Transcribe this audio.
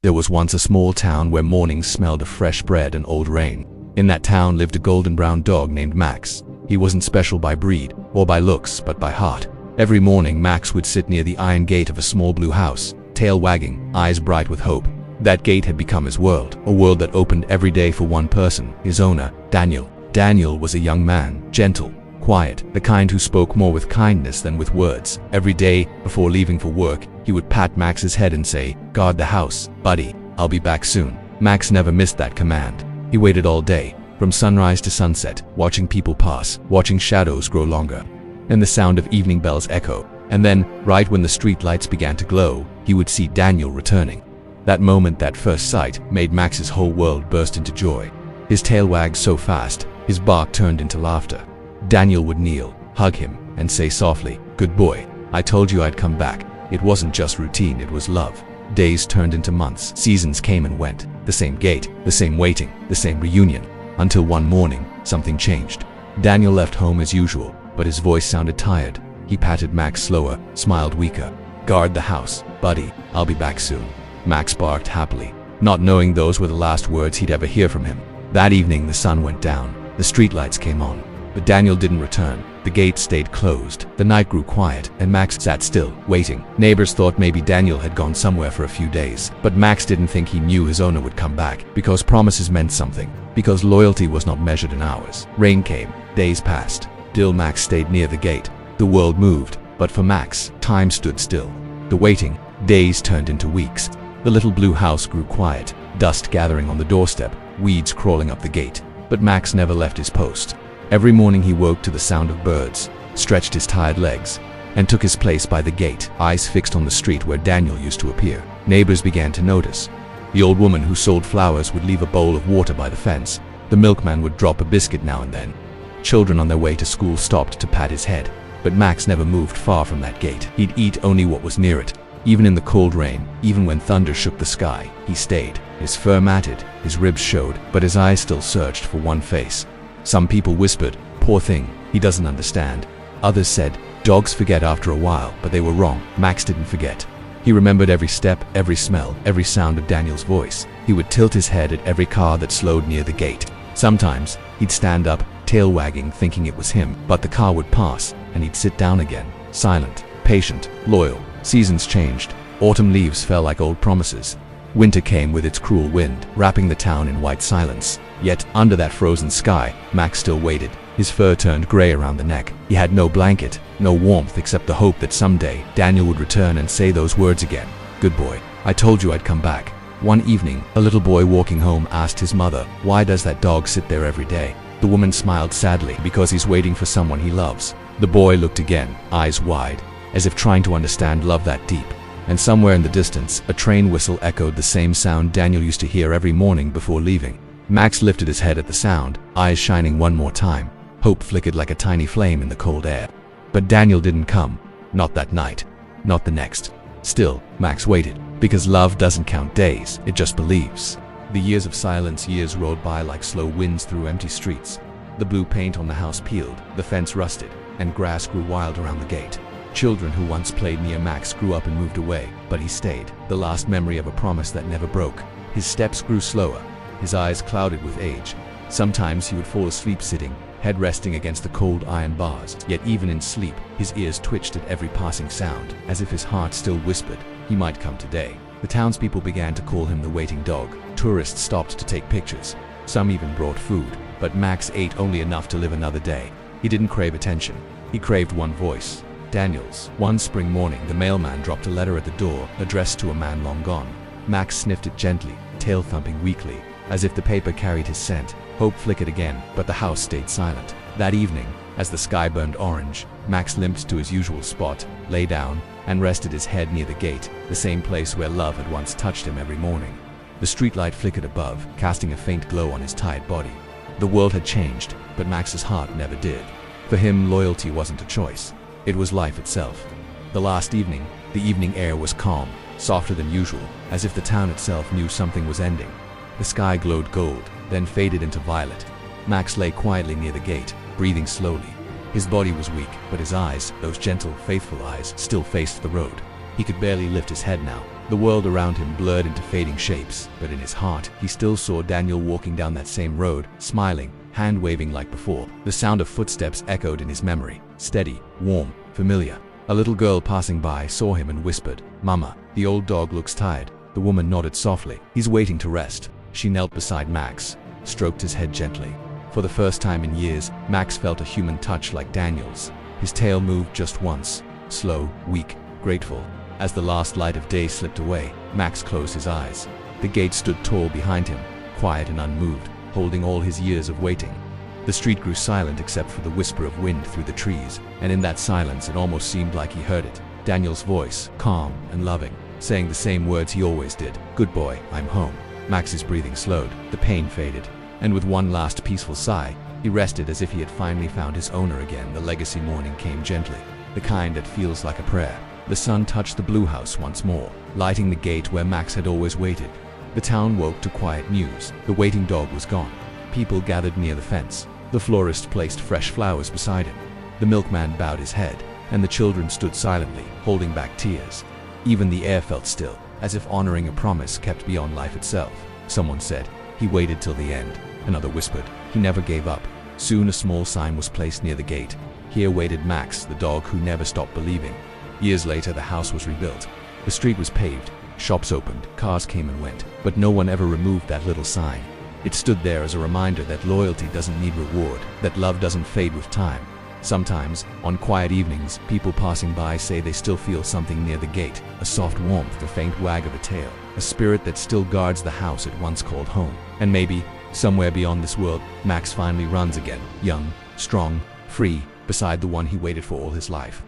There was once a small town where mornings smelled of fresh bread and old rain. In that town lived a golden brown dog named Max. He wasn't special by breed or by looks, but by heart. Every morning Max would sit near the iron gate of a small blue house, tail wagging, eyes bright with hope. That gate had become his world, a world that opened every day for one person, his owner, Daniel. Daniel was a young man, gentle, quiet, the kind who spoke more with kindness than with words. Every day, before leaving for work, he would pat Max's head and say, "Guard the house, buddy. I'll be back soon." Max never missed that command. He waited all day, from sunrise to sunset, watching people pass, watching shadows grow longer, and the sound of evening bells echo. And then, right when the street lights began to glow, he would see Daniel returning. That moment, that first sight, made Max's whole world burst into joy. His tail wagged so fast, his bark turned into laughter. Daniel would kneel, hug him, and say softly, "Good boy. I told you I'd come back." It wasn't just routine, it was love. Days turned into months, seasons came and went. The same gate, the same waiting, the same reunion. Until one morning, something changed. Daniel left home as usual, but his voice sounded tired. He patted Max slower, smiled weaker. "Guard the house, buddy. I'll be back soon." Max barked happily, not knowing those were the last words he'd ever hear from him. That evening the sun went down, the streetlights came on, but Daniel didn't return. The gate stayed closed. The night grew quiet, and Max sat still, waiting. Neighbors thought maybe Daniel had gone somewhere for a few days, but Max didn't think he knew his owner would come back, because promises meant something, because loyalty was not measured in hours. Rain came, days passed. Still Max stayed near the gate. The world moved, but for Max, time stood still. The waiting, days turned into weeks. The little blue house grew quiet, dust gathering on the doorstep, weeds crawling up the gate. But Max never left his post. Every morning he woke to the sound of birds, stretched his tired legs, and took his place by the gate, eyes fixed on the street where Daniel used to appear. Neighbors began to notice. The old woman who sold flowers would leave a bowl of water by the fence. The milkman would drop a biscuit now and then. Children on their way to school stopped to pat his head. But Max never moved far from that gate. He'd eat only what was near it. Even in the cold rain, even when thunder shook the sky, he stayed. His fur matted, his ribs showed, but his eyes still searched for one face. Some people whispered, "Poor thing, he doesn't understand." Others said, "Dogs forget after a while," but they were wrong. Max didn't forget. He remembered every step, every smell, every sound of Daniel's voice. He would tilt his head at every car that slowed near the gate. Sometimes, he'd stand up, tail wagging, thinking it was him, but the car would pass, and he'd sit down again, silent, patient, loyal. Seasons changed. Autumn leaves fell like old promises. Winter came with its cruel wind, wrapping the town in white silence. Yet, under that frozen sky, Max still waited. His fur turned gray around the neck. He had no blanket, no warmth except the hope that someday Daniel would return and say those words again. "Good boy. I told you I'd come back." One evening, a little boy walking home asked his mother, "Why does that dog sit there every day?" The woman smiled sadly, "Because he's waiting for someone he loves." The boy looked again, eyes wide, as if trying to understand love that deep. And somewhere in the distance, a train whistle echoed the same sound Daniel used to hear every morning before leaving. Max lifted his head at the sound, eyes shining one more time. Hope flickered like a tiny flame in the cold air. But Daniel didn't come. Not that night. Not the next. Still, Max waited, because love doesn't count days, it just believes. The years of silence, years rolled by like slow winds through empty streets. The blue paint on the house peeled, the fence rusted, and grass grew wild around the gate. Children who once played near Max grew up and moved away, but he stayed, the last memory of a promise that never broke. His steps grew slower, his eyes clouded with age. Sometimes he would fall asleep sitting, head resting against the cold iron bars. Yet even in sleep, his ears twitched at every passing sound, as if his heart still whispered, he might come today. The townspeople began to call him the waiting dog. Tourists stopped to take pictures. Some even brought food, but Max ate only enough to live another day. He didn't crave attention. He craved one voice. Daniel's. One spring morning, the mailman dropped a letter at the door, addressed to a man long gone. Max sniffed it gently, tail thumping weakly, as if the paper carried his scent. Hope flickered again, but the house stayed silent. That evening, as the sky burned orange, Max limped to his usual spot, lay down, and rested his head near the gate, the same place where love had once touched him every morning. The streetlight flickered above, casting a faint glow on his tired body. The world had changed, but Max's heart never did. For him, loyalty wasn't a choice. It was life itself. The last evening, the evening air was calm, softer than usual, as if the town itself knew something was ending. The sky glowed gold, then faded into violet. Max lay quietly near the gate, breathing slowly. His body was weak, but his eyes, those gentle, faithful eyes, still faced the road. He could barely lift his head now. The world around him blurred into fading shapes, but in his heart, he still saw Daniel walking down that same road, smiling, hand-waving like before. The sound of footsteps echoed in his memory, steady, warm, familiar. A little girl passing by saw him and whispered, "Mama, the old dog looks tired." The woman nodded softly. "He's waiting to rest." She knelt beside Max, stroked his head gently. For the first time in years, Max felt a human touch like Daniel's. His tail moved just once, slow, weak, grateful. As the last light of day slipped away, Max closed his eyes. The gate stood tall behind him, quiet and unmoved, holding all his years of waiting. The street grew silent except for the whisper of wind through the trees, and in that silence it almost seemed like he heard it. Daniel's voice, calm and loving, saying the same words he always did. "Good boy, I'm home." Max's breathing slowed, the pain faded, and with one last peaceful sigh, he rested as if he had finally found his owner again. The legacy morning came gently, the kind that feels like a prayer. The sun touched the blue house once more, lighting the gate where Max had always waited. The town woke to quiet news. The waiting dog was gone. People gathered near the fence. The florist placed fresh flowers beside him. The milkman bowed his head, and the children stood silently, holding back tears. Even the air felt still, as if honoring a promise kept beyond life itself. Someone said, "He waited till the end." Another whispered, "He never gave up." Soon a small sign was placed near the gate. Here waited Max, the dog who never stopped believing. Years later, the house was rebuilt. The street was paved, shops opened, cars came and went, but no one ever removed that little sign. It stood there as a reminder that loyalty doesn't need reward, that love doesn't fade with time. Sometimes, on quiet evenings, people passing by say they still feel something near the gate, a soft warmth, the faint wag of a tail, a spirit that still guards the house it once called home. And maybe, somewhere beyond this world, Max finally runs again, young, strong, free, beside the one he waited for all his life.